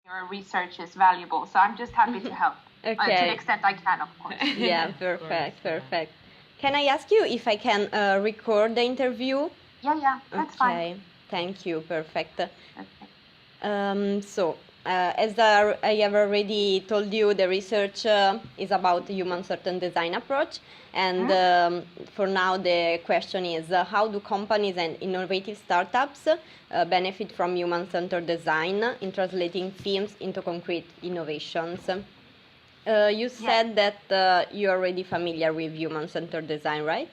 your research is valuable. So I'm just happy to help to the extent I can, of course. Yeah, perfect. Can I ask you if I can record the interview? Yeah, that's fine. Thank you, perfect. Okay. As I have already told you, the research is about the human-centered design approach. And for now, the question is, how do companies and innovative startups benefit from human-centered design in translating themes into concrete innovations? You said that you're already familiar with human-centered design, right?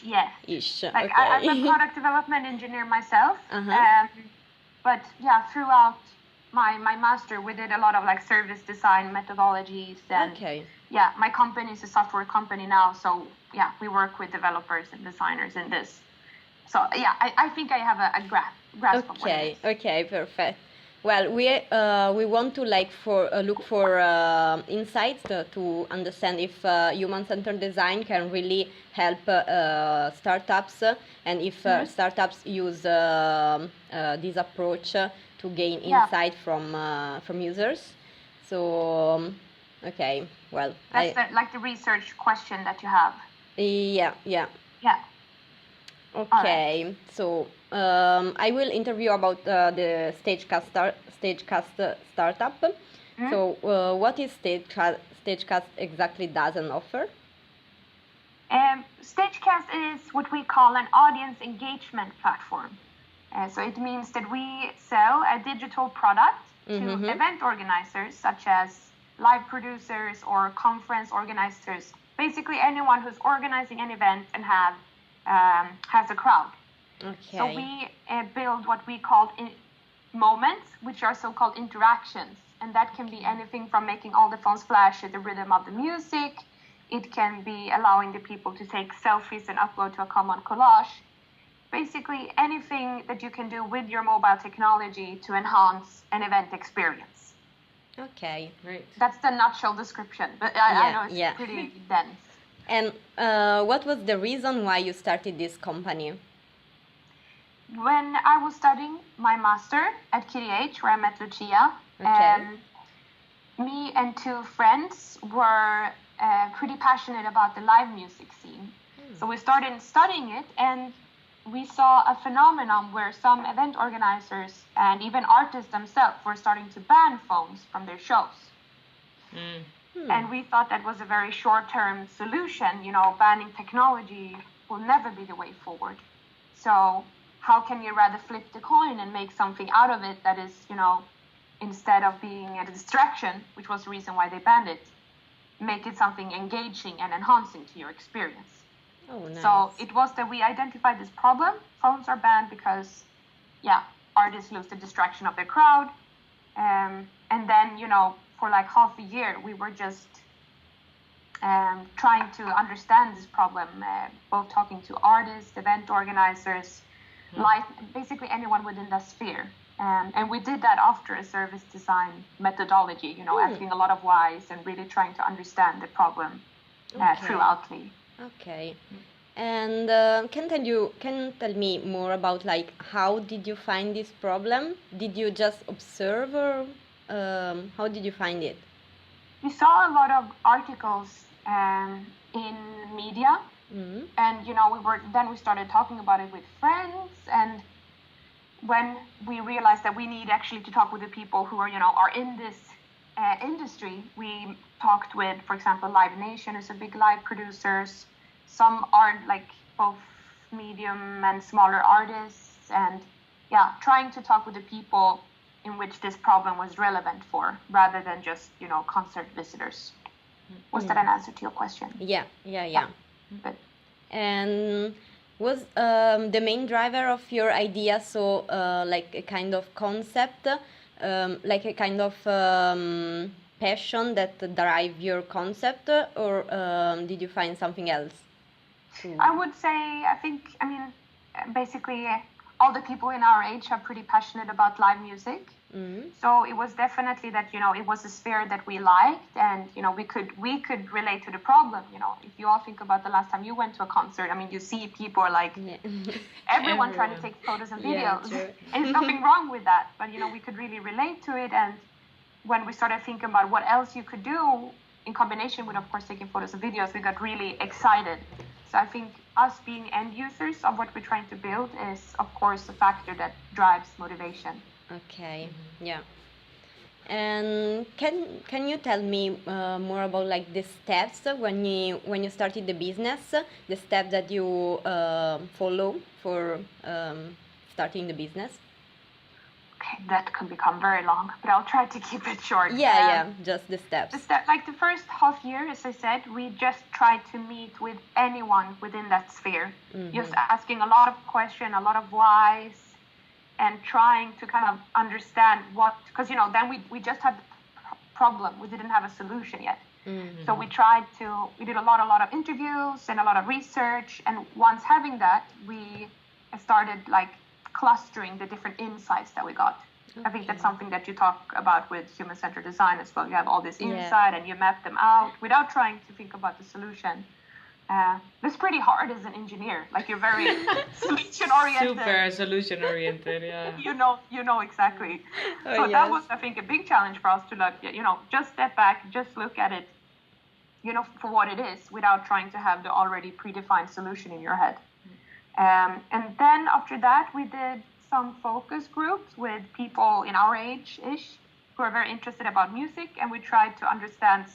Yes. Okay. I'm a product development engineer myself. But yeah, throughout my master, we did a lot of service design methodologies. And yeah, my company is a software company now. So yeah, we work with developers and designers in this. So yeah, I think I have a grasp of what it is. Okay, perfect. Well, we want to look for insights to understand if human-centered design can really help startups, and if startups use this approach to gain insight from users. So, okay, well, that's the research question that you have. Yeah. Okay, right. So I will interview about the Stagecast startup. So what is Stagecast exactly doesn't offer? Stagecast is what we call an audience engagement platform. So it means that we sell a digital product to event organizers, such as live producers or conference organizers, basically anyone who's organizing an event and has a crowd. Okay. So we build what we call moments, which are so-called interactions. And that can be anything from making all the phones flash at the rhythm of the music. It can be allowing the people to take selfies and upload to a common collage. Basically anything that you can do with your mobile technology to enhance an event experience. Okay, great. That's the nutshell description, but I know it's pretty dense. And what was the reason why you started this company? When I was studying my master at KTH, where I met Lucia, me and two friends were pretty passionate about the live music scene. So we started studying it, and we saw a phenomenon where some event organizers and even artists themselves were starting to ban phones from their shows. And we thought that was a very short-term solution. Banning technology will never be the way forward. So how can you rather flip the coin and make something out of it that is, instead of being a distraction, which was the reason why they banned it, make it something engaging and enhancing to your experience. Oh, nice. So it was that we identified this problem. Phones are banned because, artists lose the distraction of their crowd. And then, for half a year, we were just trying to understand this problem, both talking to artists, event organizers, basically anyone within that sphere. And we did that after a service design methodology, asking a lot of whys and really trying to understand the problem throughoutly. Okay. And can you tell me more about how did you find this problem? Did you just observe, or how did you find it? We saw a lot of articles in media, and we started talking about it with friends, and when we realized that we need actually to talk with the people who are in this industry, we talked with, for example, Live Nation is a big live producers. Some are both medium and smaller artists, and trying to talk with the people in which this problem was relevant for, rather than just concert visitors. Was that an answer to your question? Yeah. Good. And was the main driver of your idea a kind of concept, like a kind of passion that drive your concept, or did you find something else? I would say, basically all the people in our age are pretty passionate about live music. So it was definitely that, it was a sphere that we liked, and, we could relate to the problem. If you all think about the last time you went to a concert, I mean, you see people like everyone trying to take photos and videos, and there's nothing wrong with that. But, we could really relate to it. And when we started thinking about what else you could do in combination with, of course, taking photos and videos, we got really excited. So I think us being end users of what we're trying to build is, of course, a factor that drives motivation. Okay, yeah. And can you tell me more about like the steps when you started the business, the steps that you follow for starting the business? Okay, that can become very long, but I'll try to keep it short. Yeah, just the steps. Like the first half year, as I said, we just tried to meet with anyone within that sphere, just asking a lot of questions, a lot of whys, and trying to kind of understand because then we just had the problem. We didn't have a solution yet. So we did a lot of interviews and a lot of research, and once having that, we started like clustering the different insights that we got. Okay. I think that's something that you talk about with human-centered design as well. You have all this insight and you map them out without trying to think about the solution. It's pretty hard as an engineer. Like, you're very solution-oriented. Super solution-oriented, yeah. You know exactly. So that was, I think, a big challenge for us to just step back, just look at it, for what it is, without trying to have the already predefined solution in your head. And then after that, we did some focus groups with people in our age-ish who are very interested about music, and we tried to understand,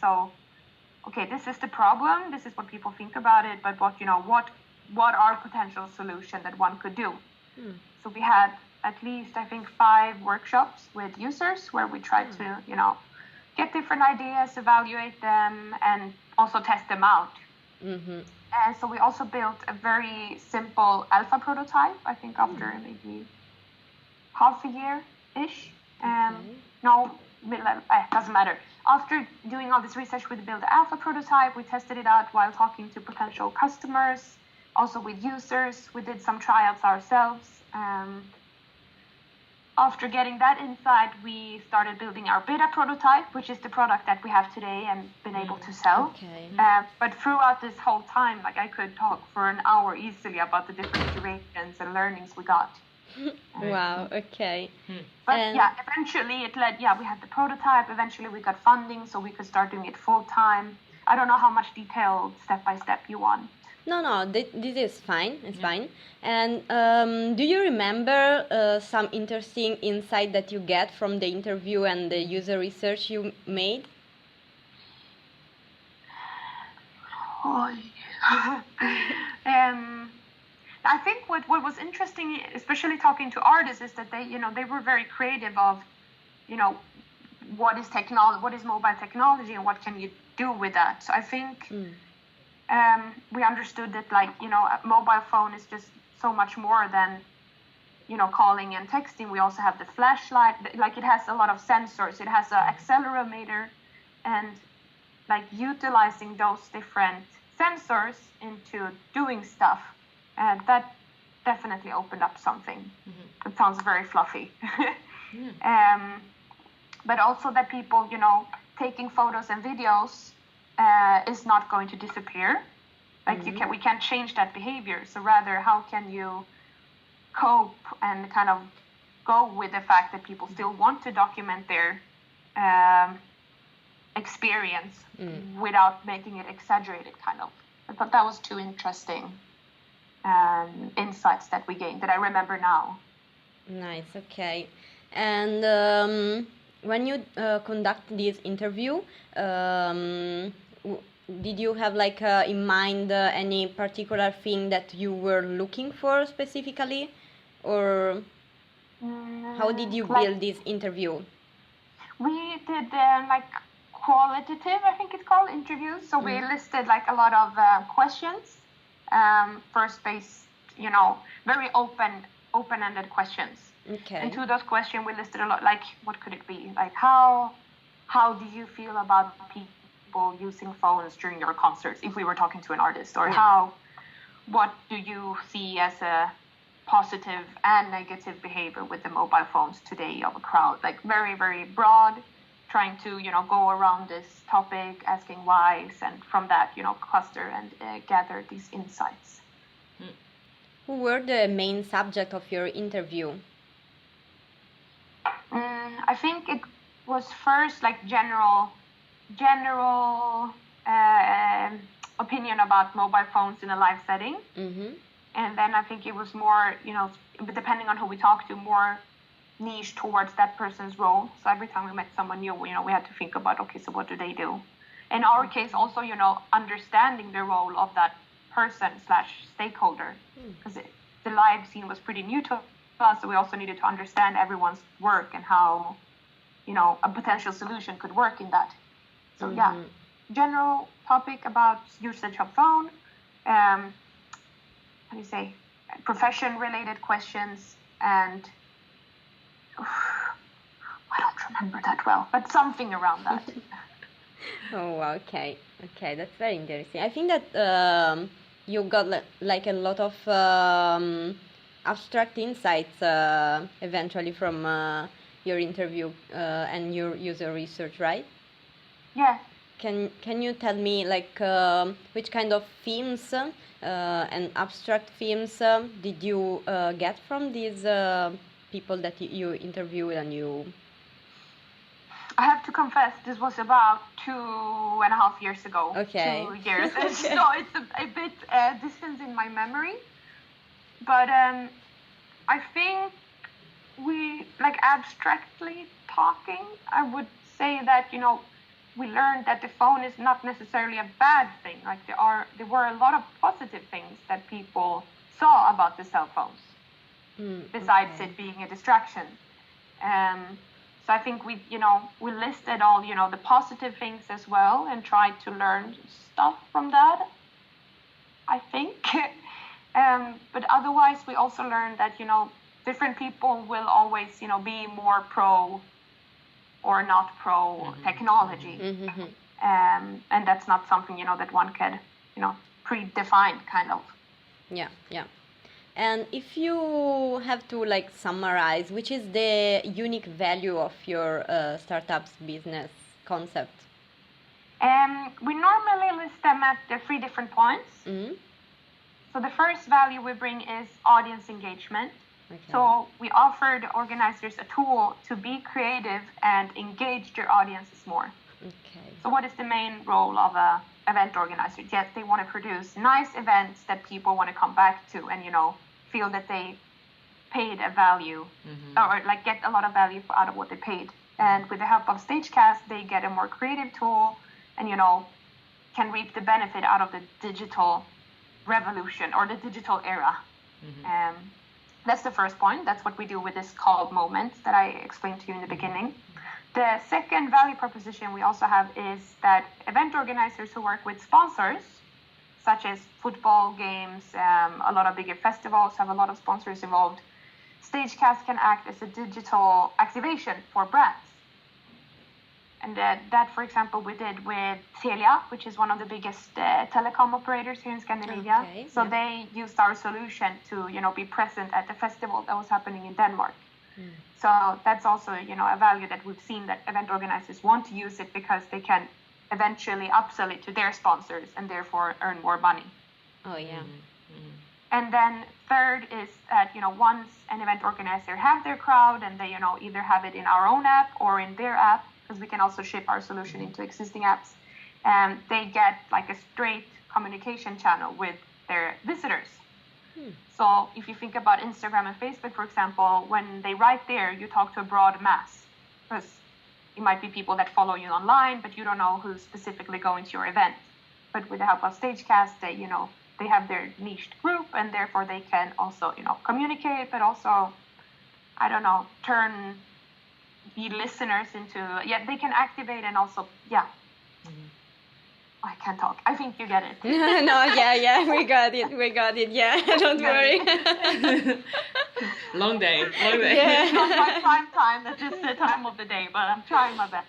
okay, this is the problem, this is what people think about it, but what are potential solutions that one could do? So we had at least, I think, 5 workshops with users where we tried to, get different ideas, evaluate them, and also test them out. And so we also built a very simple alpha prototype, I think after maybe half a year-ish. It doesn't matter. After doing all this research, we built the alpha prototype. We tested it out while talking to potential customers, also with users. We did some tryouts ourselves. After getting that insight, we started building our beta prototype, which is the product that we have today and been able to sell. Okay. But throughout this whole time, I could talk for an hour easily about the different iterations and learnings we got. Wow, okay. But eventually it led, we had the prototype, eventually we got funding so we could start doing it full time. I don't know how much detailed step-by-step you want. No, this is fine, it's fine. And do you remember some interesting insight that you get from the interview and the user research you made? I think what was interesting, especially talking to artists, is that they were very creative of, what is technology, what is mobile technology, and what can you do with that. So I think we understood that, a mobile phone is just so much more than, calling and texting. We also have the flashlight, it has a lot of sensors. It has an accelerometer, and utilizing those different sensors into doing stuff. And that definitely opened up something. It sounds very fluffy. But also that people, taking photos and videos is not going to disappear. We can't change that behavior. So rather, how can you cope and kind of go with the fact that people still want to document their experience without making it exaggerated, kind of. I thought that was two interesting insights that we gained that I remember now. Nice, okay. And when you conduct this interview, did you have in mind any particular thing that you were looking for specifically, or how did you build this interview? We did qualitative, I think it's called, interviews. So we listed a lot of questions. First based, very open-ended questions. Okay. And to those questions, we listed a lot, what could it be? How do you feel about people using phones during your concerts, if we were talking to an artist? Or what do you see as a positive and negative behavior with the mobile phones today of a crowd, like very, very broad, trying to, go around this topic, asking whys, and from that, cluster and gather these insights. Who were the main subject of your interview? I think it was first like general opinion about mobile phones in a live setting. Mm-hmm. And then I think it was more, depending on who we talked to, more niche towards that person's role. So every time we met someone new, we had to think about, okay, so what do they do? In our case, also, understanding the role of that person/stakeholder, because the live scene was pretty new to us, so we also needed to understand everyone's work and how, a potential solution could work in that. So general topic about usage of phone, profession-related questions, and I don't remember that well, but something around that. Oh, okay, that's very interesting. I think that you got like a lot of abstract insights eventually from your interview and your user research, right? Yeah. Can you tell me like which kind of themes and abstract themes did you get from these people that you interviewed and you? I have to confess, this was about 2.5 years ago. Okay. 2 years. Okay. So it's a bit distant in my memory. But I think we, like abstractly talking, I would say that, we learned that the phone is not necessarily a bad thing. Like there were a lot of positive things that people saw about the cell phones, besides it being a distraction. So I think we listed all, the positive things as well and tried to learn stuff from that, I think. But otherwise, we also learned that, different people will always, be more pro or not pro technology. Mm-hmm. And that's not something, that one can, predefine kind of. Yeah. And if you have to like summarize, which is the unique value of your startup's business concept? We normally list them at the 3 different points. Mm-hmm. So the first value we bring is audience engagement. Okay. So we offered organizers a tool to be creative and engage their audiences more. Okay. So what is the main role of a event organizer? Yes, they want to produce nice events that people want to come back to and, feel that they paid a value or like get a lot of value out of what they paid. And with the help of Stagecast, they get a more creative tool and, can reap the benefit out of the digital revolution or the digital era. That's the first point. That's what we do with this called moment that I explained to you in the beginning. The second value proposition we also have is that event organizers who work with sponsors, such as football games, a lot of bigger festivals have a lot of sponsors involved. Stagecast can act as a digital activation for brands. And that, for example, we did with Telia, which is one of the biggest telecom operators here in Scandinavia. Okay, so they used our solution to, be present at the festival that was happening in Denmark. So that's also, a value that we've seen that event organizers want to use it because they can eventually upsell it to their sponsors and therefore earn more money. Oh, yeah. And then third is that, once an event organizer have their crowd and they, either have it in our own app or in their app, because we can also ship our solution into existing apps, they get like a straight communication channel with their visitors. So if you think about Instagram and Facebook, for example, when they write there, you talk to a broad mass, because it might be people that follow you online, but you don't know who's specifically going to your event. But with the help of Stagecast, they have their niched group, and therefore they can also, communicate, but also, turn the listeners into, they can activate and also, I can't talk. I think you get it. No, we got it, yeah, don't worry. Long day. Yeah. It's not my prime time, that's just the time of the day, but I'm trying my best.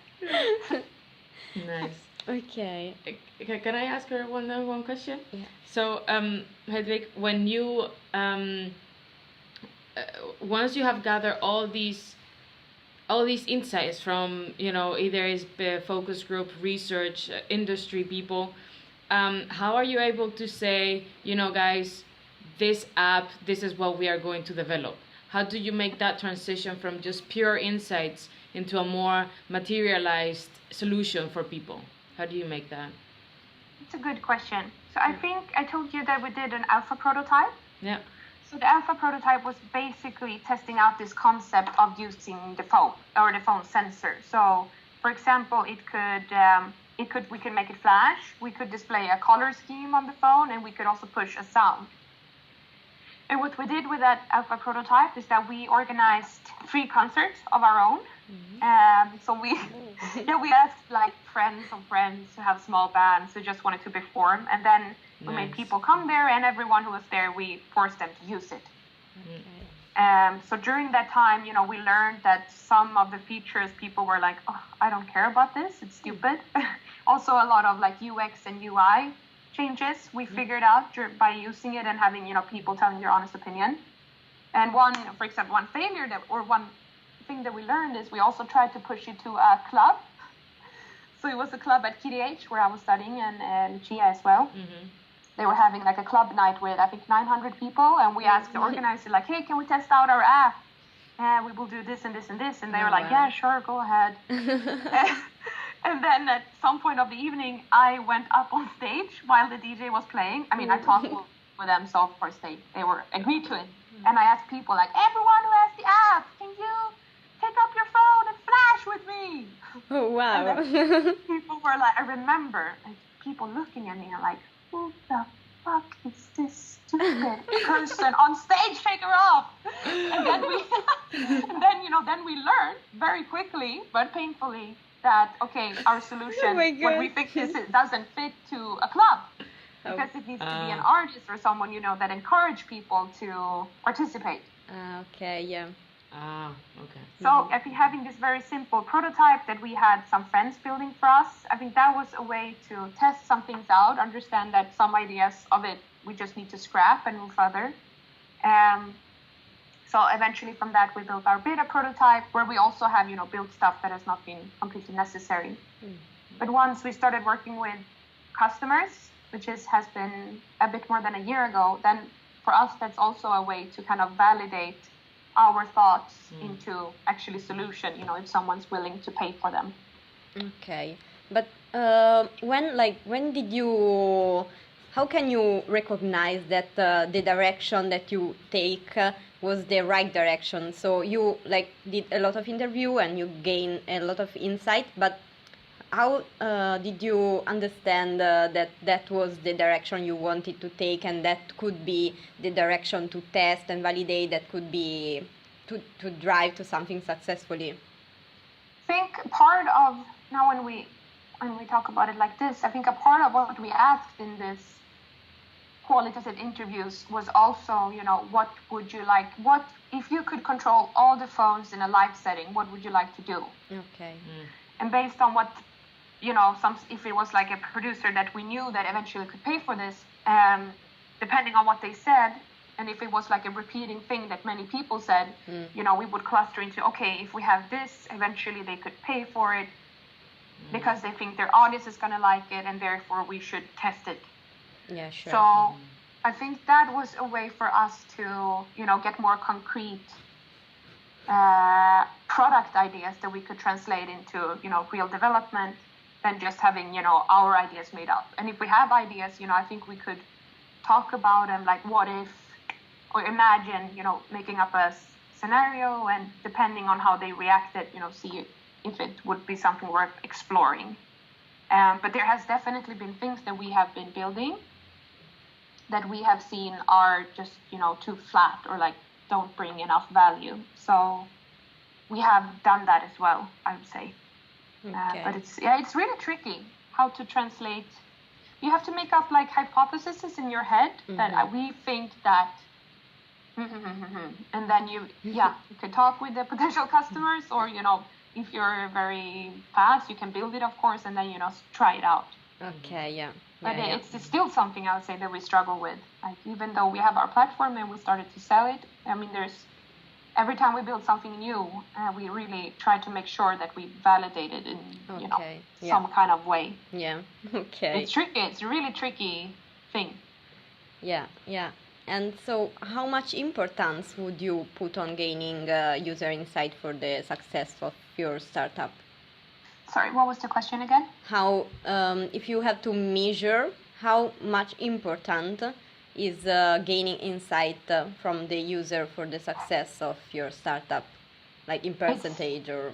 Nice. Okay. Can I ask her one question? Yeah. So, Hedvig, when you once you have gathered all these insights from, you know, either is focus group, research, industry people, how are you able to say, you know, guys, this app, this is what we are going to develop? How do you make that transition from just pure insights into a more materialized solution for people? How do you make that? It's a good question. So I think I told you that we did an alpha prototype. Yeah. So the alpha prototype was basically testing out this concept of using the phone or the phone sensor. So, for example, we could make it flash. We could display a color scheme on the phone, and we could also push a sound. And what we did with that alpha prototype is that we organized 3 concerts of our own. So we asked like friends of friends to have small bands who just wanted to perform, and then we made people come there, and everyone who was there, we forced them to use it. So during that time, you know, we learned that some of the features people were like, oh, I don't care about this, it's stupid. Also a lot of like UX and UI changes we figured out by using it and having, you know, people telling their honest opinion. And one thing that we learned is we also tried to push it to a club. So it was a club at KTH where I was studying, and Lucia as well. They were having like a club night with, I think, 900 people, and we asked the organizer, like, hey, can we test out our app? And we will do this and this and this. And they were like, yeah, sure, go ahead. And then at some point of the evening, I went up on stage while the DJ was playing. I mean, I talked with them, so of course they were agreed to it. And I asked people, like, everyone who has the app, can you pick up your phone and flash with me? Oh, wow. People were like, I remember like, people looking at me and like, who the fuck is this stupid person on stage? Take her off. And then we learned very quickly, but painfully, that, okay, our solution, when we fix this, it doesn't fit to a club. Because it needs to be an artist or someone, you know, that encourage people to participate. Okay, yeah. Okay. So I think having this very simple prototype that we had some friends building for us, I think that was a way to test some things out, understand that some ideas of it we just need to scrap and move further. So eventually from that we built our beta prototype, where we also have, you know, built stuff that has not been completely necessary. But once we started working with customers, which has been a bit more than a year ago, then for us that's also a way to kind of validate our thoughts into actually solution, you know, if someone's willing to pay for them. Okay, but how can you recognize that the direction that you take was the right direction? So you like did a lot of interview and you gain a lot of insight, but how did you understand that was the direction you wanted to take, and that could be the direction to test and validate, that could be to drive to something successfully? I think part of, now when we talk about it like this, I think a part of what we asked in this qualitative interviews was also, you know, what would you like, what if you could control all the phones in a live setting, what would you like to do? Okay. And based on what, you know, if it was like a producer that we knew that eventually could pay for this, depending on what they said, and if it was like a repeating thing that many people said, you know, we would cluster into, okay, if we have this, eventually they could pay for it because they think their audience is going to like it, and therefore we should test it. Yeah, sure. So I think that was a way for us to, you know, get more concrete product ideas that we could translate into, you know, real development than just having, you know, our ideas made up. And if we have ideas, you know, I think we could talk about them, like what if, or imagine, you know, making up a scenario, and depending on how they reacted, you know, see if it would be something worth exploring. But there has definitely been things that we have been building that we have seen are just, you know, too flat or like don't bring enough value. So we have done that as well, I would say. Okay. But it's really tricky how to translate. You have to make up like hypotheses in your head that we think that, and then you can talk with the potential customers, or, you know, if you're very fast, you can build it, of course, and then, you know, try it out. Okay, yeah. But it's still something I would say that we struggle with. Like, even though we have our platform and we started to sell it, I mean, there's every time we build something new, we really try to make sure that we validate it in some kind of way. Yeah. Okay. It's tricky. It's a really tricky thing. Yeah. And so, how much importance would you put on gaining user insight for the success of your startup? Sorry, what was the question again? How, if you have to measure, how much important is gaining insight from the user for the success of your startup, like in percentage or?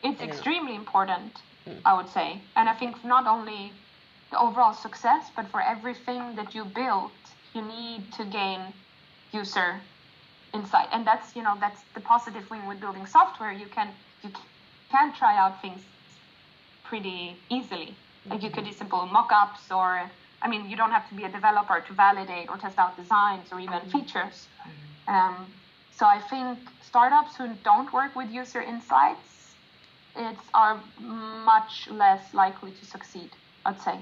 It's extremely important, I would say. And I think not only the overall success, but for everything that you build, you need to gain user insight. And that's the positive thing with building software. You can try out things pretty easily. Like you could do simple mock-ups, or you don't have to be a developer to validate or test out designs or even features. So I think startups who don't work with user insights are much less likely to succeed, I'd say.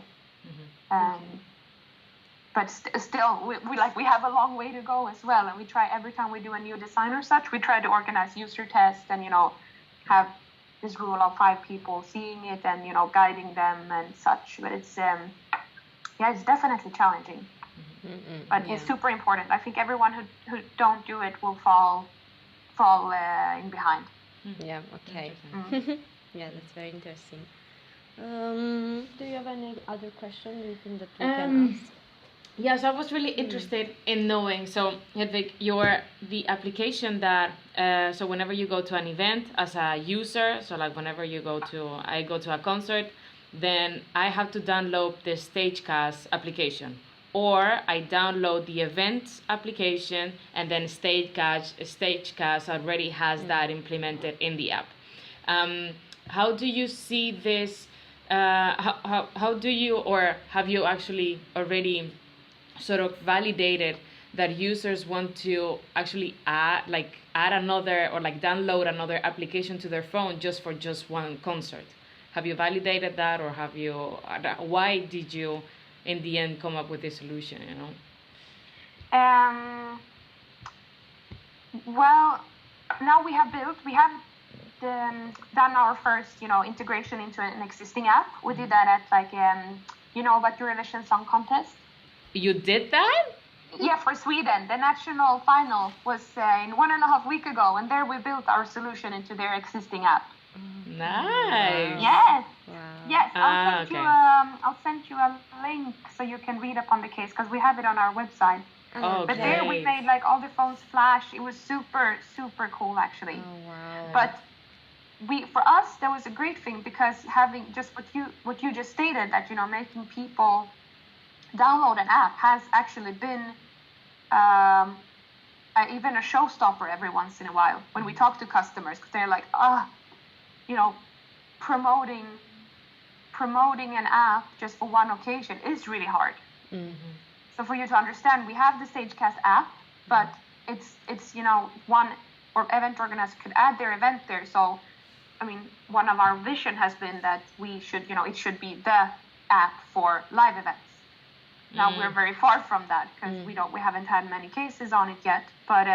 But still, we have a long way to go as well. And we try every time we do a new design or such, we try to organize user tests and have this rule of 5 people seeing it and guiding them and such. But it's it's definitely challenging. But it's super important. I think everyone who don't do it will fall in behind. Yeah. Okay. Yeah, that's very interesting. Do you have any other question you think that we can ask? Yes, I was really interested in knowing. So, Hedvig, the application that so whenever you go to an event as a user, so like whenever I go to a concert, then I have to download the Stagecast application, or I download the events application, and then Stagecast already has that implemented in the app. How do you see this? How do you, or have you actually already sort of validated that users want to actually add another, or like download another application to their phone just for one concert? Have you validated that, or why did you in the end come up with this solution, Well, now we have done our first integration into an existing app. We did that at about Eurovision Song Contest. You did that? Yeah, for Sweden. The national final was in 1.5 weeks ago, and there we built our solution into their existing app. Nice. Yes. Wow. Yes. I'll send you a link so you can read up on the case, because we have it on our website. Okay. But there we made all the phones flash. It was super, super cool, actually. Oh, wow. But for us, that was a great thing, because having just what you just stated, that making people download an app has actually been even a showstopper every once in a while when we talk to customers, because they're like, promoting an app just for one occasion is really hard. So for you to understand, we have the Stagecast app, but it's one or event organizer could add their event there. So one of our vision has been that we should it should be the app for live events. Now we're very far from that, because we haven't had many cases on it yet, but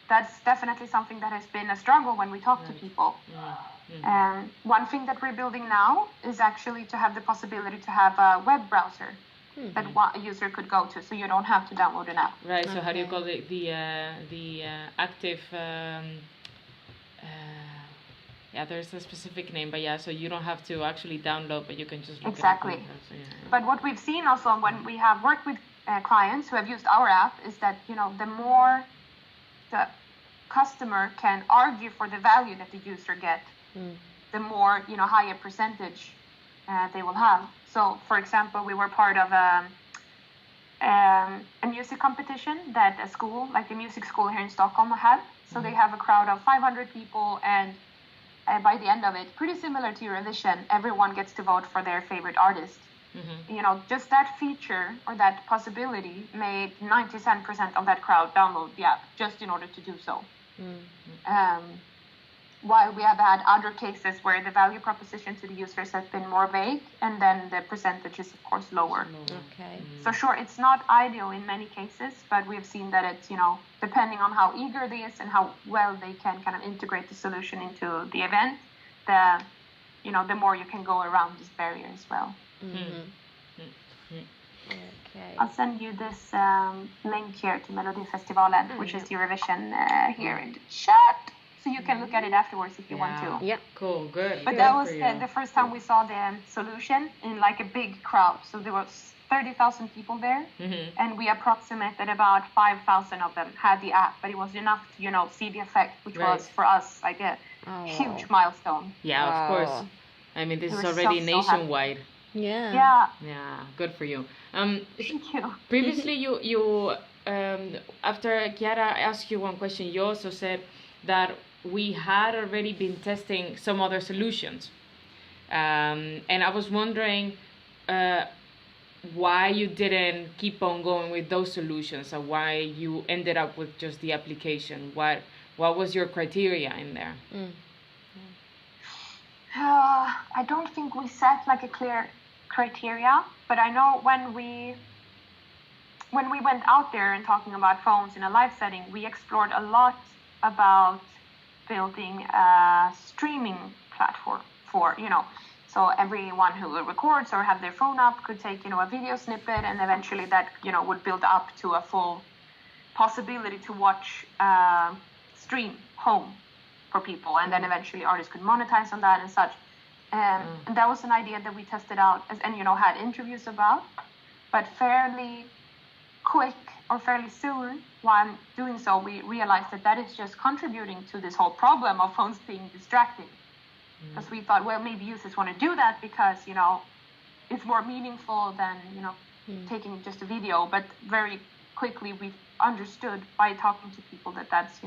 that's definitely something that has been a struggle when we talk to people. One thing that we're building now is actually to have the possibility to have a web browser that a user could go to, so you don't have to download an app. Right. So how do you call it? The active. There's a specific name, but so you don't have to actually download, but you can just look exactly. It up. So, But what we've seen also when we have worked with clients who have used our app is that the more the customer can argue for the value that the user get, the more higher percentage they will have. So, for example, we were part of a music competition that a school, like the music school here in Stockholm, had. So they have a crowd of 500 people, and by the end of it, pretty similar to Eurovision, everyone gets to vote for their favorite artist. Just that feature or that possibility made 97% of that crowd download the app just in order to do so. while we have had other cases where the value proposition to the users has been more vague, and then the percentage is of course lower. Okay. So sure, it's not ideal in many cases, but we've seen that it's, depending on how eager it is and how well they can kind of integrate the solution into the event, the more you can go around this barrier as well. Okay. I'll send you this link here to Melodifestivalen, which is Eurovision here in the chat. So you can look at it afterwards if you want to. Yeah. Cool, good. But Good that was for you. the first time we saw the solution in like a big crowd. So there was 30,000 people there, and we approximated about 5,000 of them had the app, but it was enough to, see the effect, which was for us like a huge milestone. Yeah, Wow. of course. I mean, this We is were already so happy. nationwide. Yeah. Yeah, Yeah, good for you. thank you. Previously, you after Chiara asked you one question, you also said that we had already been testing some other solutions, and I was wondering why you didn't keep on going with those solutions, or why you ended up with just the application. What was your criteria in there? I don't think we set like a clear criteria, but I know when we went out there and talking about phones in a live setting, we explored a lot about building a streaming platform for, so everyone who records or have their phone up could take, a video snippet, and eventually that, would build up to a full possibility to watch stream home for people, and then eventually artists could monetize on that and such. And that was an idea that we tested out and had interviews about, but fairly quick or fairly soon while doing so, we realized that is just contributing to this whole problem of phones being distracting. Because we thought, well, maybe users want to do that because, it's more meaningful than, taking just a video. But very quickly we understood by talking to people that's,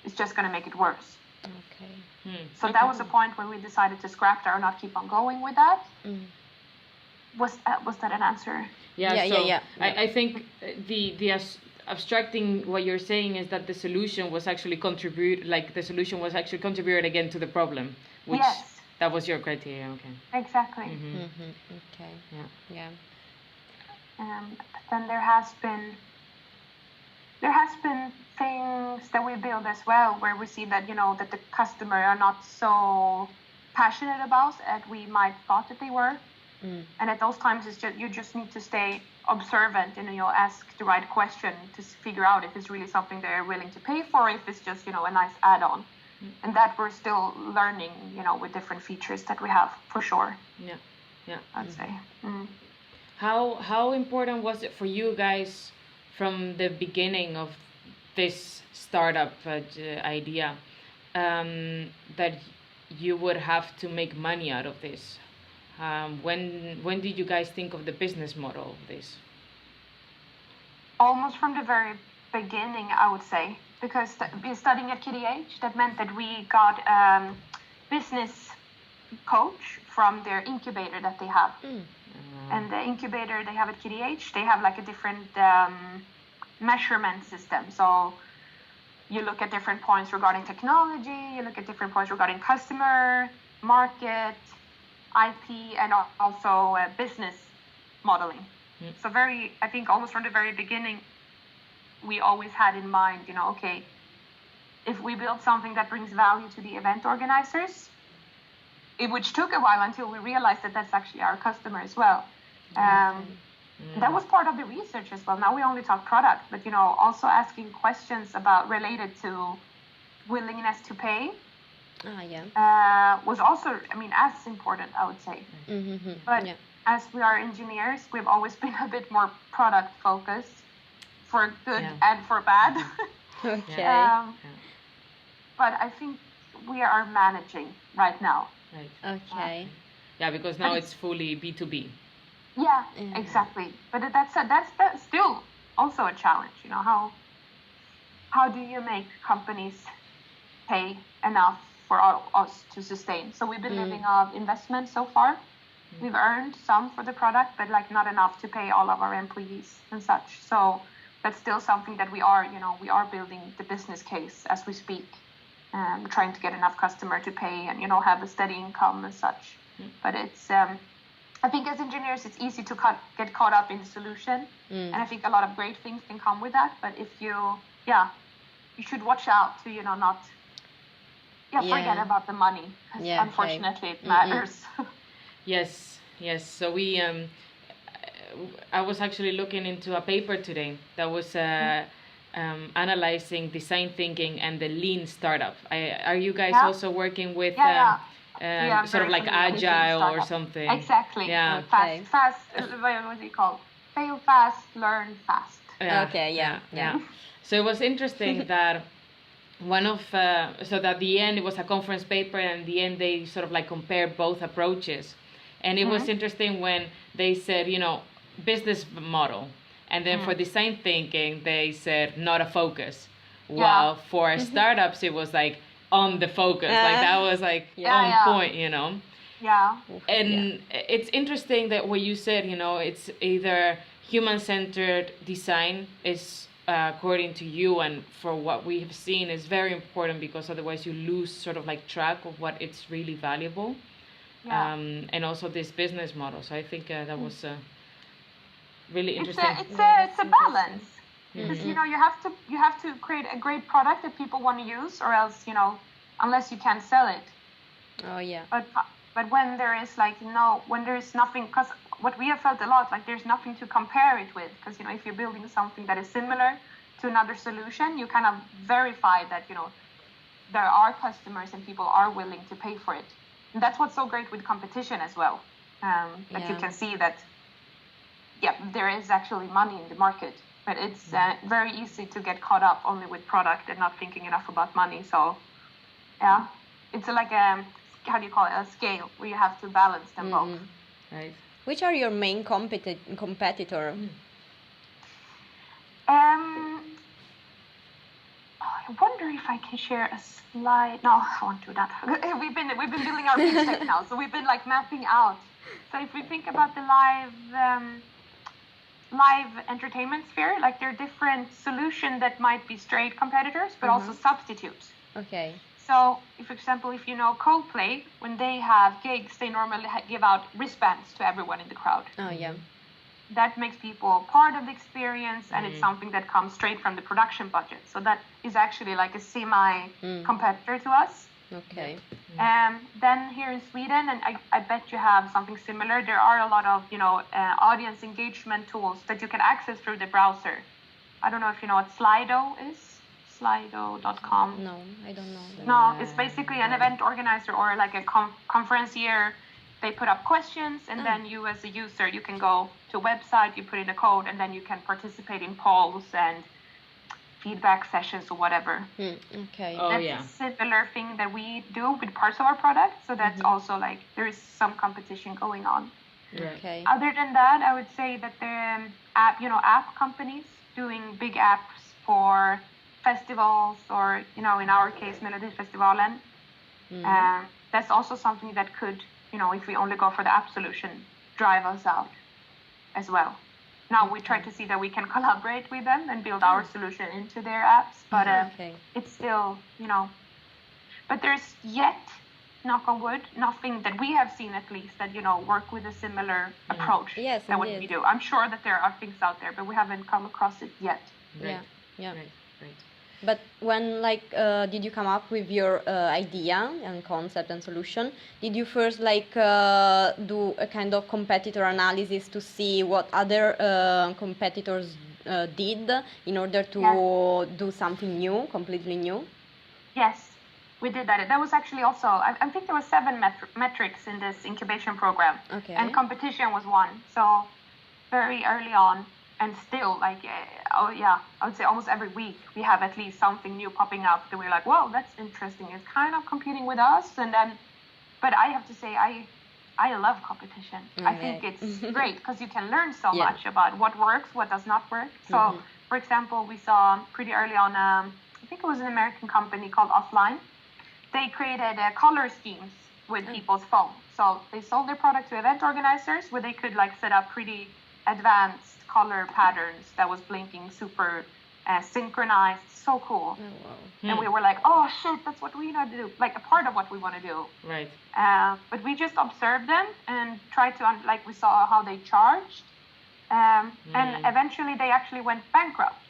it's just going to make it worse. Okay. So that was the point when we decided to scrap that or not keep on going with that. Was that an answer? Yeah. I think the abstracting what you're saying is that the solution was actually contributed again to the problem, which Yes. that was your criteria. Okay. Exactly. Okay. Yeah. Then there has been things that we build as well where we see that that the customer are not so passionate about as we might thought that they were. And at those times, you just need to stay observant and ask the right question to figure out if it's really something they're willing to pay for, if it's just a nice add-on. And that we're still learning with different features that we have for sure. Yeah. I'd say. How important was it for you guys from the beginning of this startup idea that you would have to make money out of this? When did you guys think of the business model of this? Almost from the very beginning, I would say, because studying at KDH, that meant that we got a business coach from their incubator that they have. And the incubator they have at KDH, they have like a different measurement system. So you look at different points regarding technology, you look at different points regarding customer, market, IP, and also business modeling. So I think almost from the very beginning, we always had in mind, okay, if we build something that brings value to the event organizers, which took a while until we realized that that's actually our customer as well. That was part of the research as well. Now we only talk product, but also asking questions related to willingness to pay. Was also, as important, I would say. But as we are engineers, we've always been a bit more product focused, for good and for bad. Okay. But I think we are managing right now. Right. Okay. Yeah, because now it's fully B2B. Yeah, exactly. But that's still also a challenge. How do you make companies pay enough for us to sustain? So we've been living off investment so far. We've earned some for the product, but not enough to pay all of our employees and such. So that's still something that we are building the business case as we speak. trying to get enough customer to pay and, have a steady income and such. But it's, I think as engineers, it's easy to get caught up in the solution. And I think a lot of great things can come with that. But if you should watch out to, not forget about the money. Unfortunately, it matters. Yes. So we, I was actually looking into a paper today that was analyzing design thinking and the lean startup. Are you guys also working with sort of like agile or something? Exactly. Yeah. Fast. What is it called? Fail fast, learn fast. Yeah. Okay. Yeah. So it was interesting that one of so that at the end it was a conference paper, and in the end they sort of like compared both approaches, and it was interesting when they said business model, and then for design thinking they said not a focus, while for startups it was like on the focus, like that was like on point, and it's interesting that what you said, it's either human-centered design is according to you, and for what we have seen is very important, because otherwise you lose sort of like track of what it's really valuable, and also this business model. So I think that was really interesting. It's a balance, because you have to create a great product that people want to use, or else unless you can sell it. Oh yeah. But when there is when there is nothing, because what we have felt a lot, like there's nothing to compare it with, because if you're building something that is similar to another solution, you kind of verify that there are customers and people are willing to pay for it. And that's what's so great with competition as well, that you can see that there is actually money in the market, but it's very easy to get caught up only with product and not thinking enough about money. So it's like a, how do you call it, a scale where you have to balance them both. Right. Which are your main competitor? I wonder if I can share a slide. No, I won't do that. We've been building our pitch deck now, so we've been mapping out. So if we think about the live entertainment sphere, there are different solutions that might be straight competitors, but also substitutes. Okay. So, for example, if you know Coldplay, when they have gigs, they normally give out wristbands to everyone in the crowd. Oh, yeah. That makes people part of the experience, and it's something that comes straight from the production budget. So that is actually like a semi-competitor to us. Okay. Then here in Sweden, and I bet you have something similar, there are a lot of, audience engagement tools that you can access through the browser. I don't know if you know what Slido is. Slido.com. No, I don't know. No, it's basically an event organizer or like a conferencier. They put up questions, and then you as a user, you can go to a website, you put in a code, and then you can participate in polls and feedback sessions or whatever. Okay. Oh, that's a similar thing that we do with parts of our product. So that's also there is some competition going on. Okay. Other than that, I would say that the app companies doing big apps for festivals, or in our case Melodifestivalen, that's also something that could, if we only go for the app solution, drive us out as well. Now we try to see that we can collaborate with them and build our solution into their apps, but it's still, but there's yet, knock on wood, nothing that we have seen at least that work with a similar approach. Yes, that what we do. I'm sure that there are things out there, but we haven't come across it yet. Yeah. Right. But when did you come up with your idea and concept and solution? Did you first do a kind of competitor analysis to see what other competitors did in order to do something new, completely new? Yes, we did that. That was actually also, I think there were 7 metrics in this incubation program. Okay. And competition was one. So very early on, and still, I would say almost every week we have at least something new popping up that we're like, whoa, that's interesting. It's kind of competing with us. And then, but I have to say, I love competition. I think it's great because you can learn so much about what works, what does not work. So, for example, we saw pretty early on, I think it was an American company called Offline. They created color schemes with people's phones. So they sold their product to event organizers where they could set up pretty advanced color patterns that was blinking super synchronized. So cool. Oh, wow. And we were like, oh shit, that's what we want to do. Like a part of what we want to do. Right. But we just observed them and tried to, like we saw how they charged. And eventually they actually went bankrupt.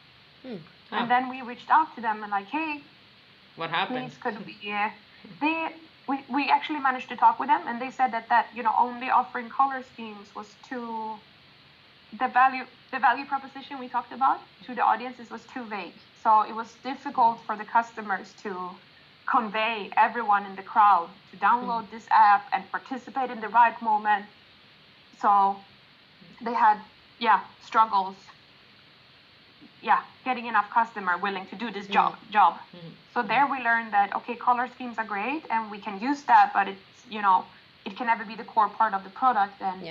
Oh. And then we reached out to them and like, hey, What happened? please could we actually managed to talk with them, and they said that only offering color schemes was too, the value proposition we talked about to the audiences was too vague. So it was difficult for the customers to convey everyone in the crowd to download this app and participate in the right moment. So they had struggles getting enough customer willing to do this job. So there we learned that okay, color schemes are great and we can use that, but it's it can never be the core part of the product, and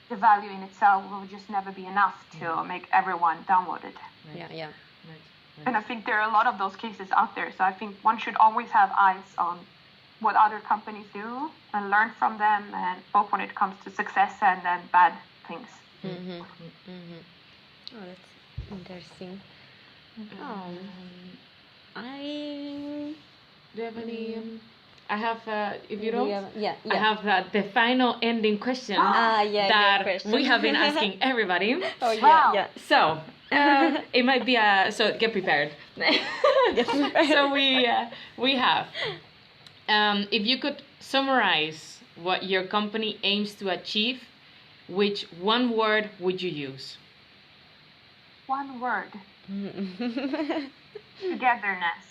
the value in itself will just never be enough to make everyone download it. Yeah. And I think there are a lot of those cases out there, so I think one should always have eyes on what other companies do and learn from them, and both when it comes to success and then bad things. Oh, that's interesting. Do you have any? I have, if you don't, yeah. I have the final ending question that good question. we have been asking everybody. Oh, Wow. yeah. So it might be so get prepared. So we have, if you could summarize what your company aims to achieve, which one word would you use? One word. Togetherness.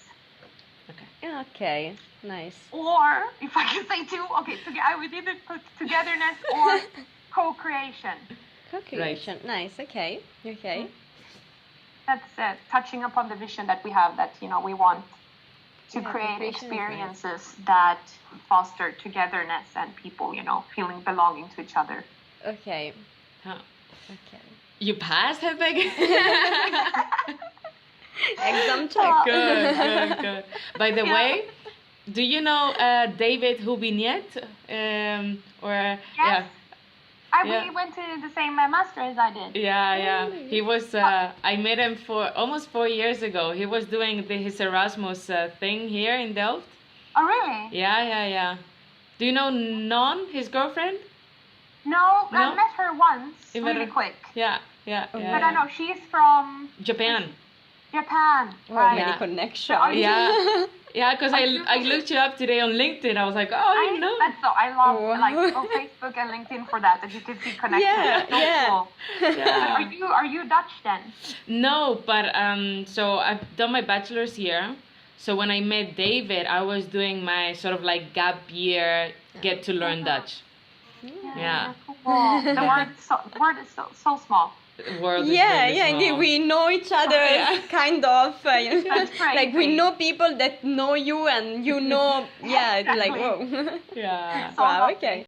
Okay, nice. Or, if I can say two, okay, I would either put togetherness or co-creation. Co-creation, nice, okay. That's touching upon the vision that we have, that, we want to create co-creation is experiences that foster togetherness and people, feeling belonging to each other. Okay. Huh. Okay. You passed, I think. Exam check. Good. By the way, do you know David Hubignet? Yes. We went to the same master as I did. Yeah. He was. I met him for almost 4 years ago. He was doing his Erasmus thing here in Delft. Oh, really? Yeah. Do you know Non, his girlfriend? No, I met her once, You met really her? quick. Yeah. But I know she's from Japan. Japan. Oh, Right. many Yeah. connections. Yeah, because I looked you up today on LinkedIn. I was like, I know. I love Facebook and LinkedIn for that you can see connections. Yeah, That's so yeah. cool. Yeah. Are you Dutch then? No, but so I've done my bachelor's here. So when I met David, I was doing my sort of like gap year get to learn Dutch. Yeah. Cool. The word is so small. World is Yeah, really indeed. small. We know each other as kind of, That's like we crazy. know people that know you, and it's Exactly. like whoa. Yeah. So Wow. lovely. Okay.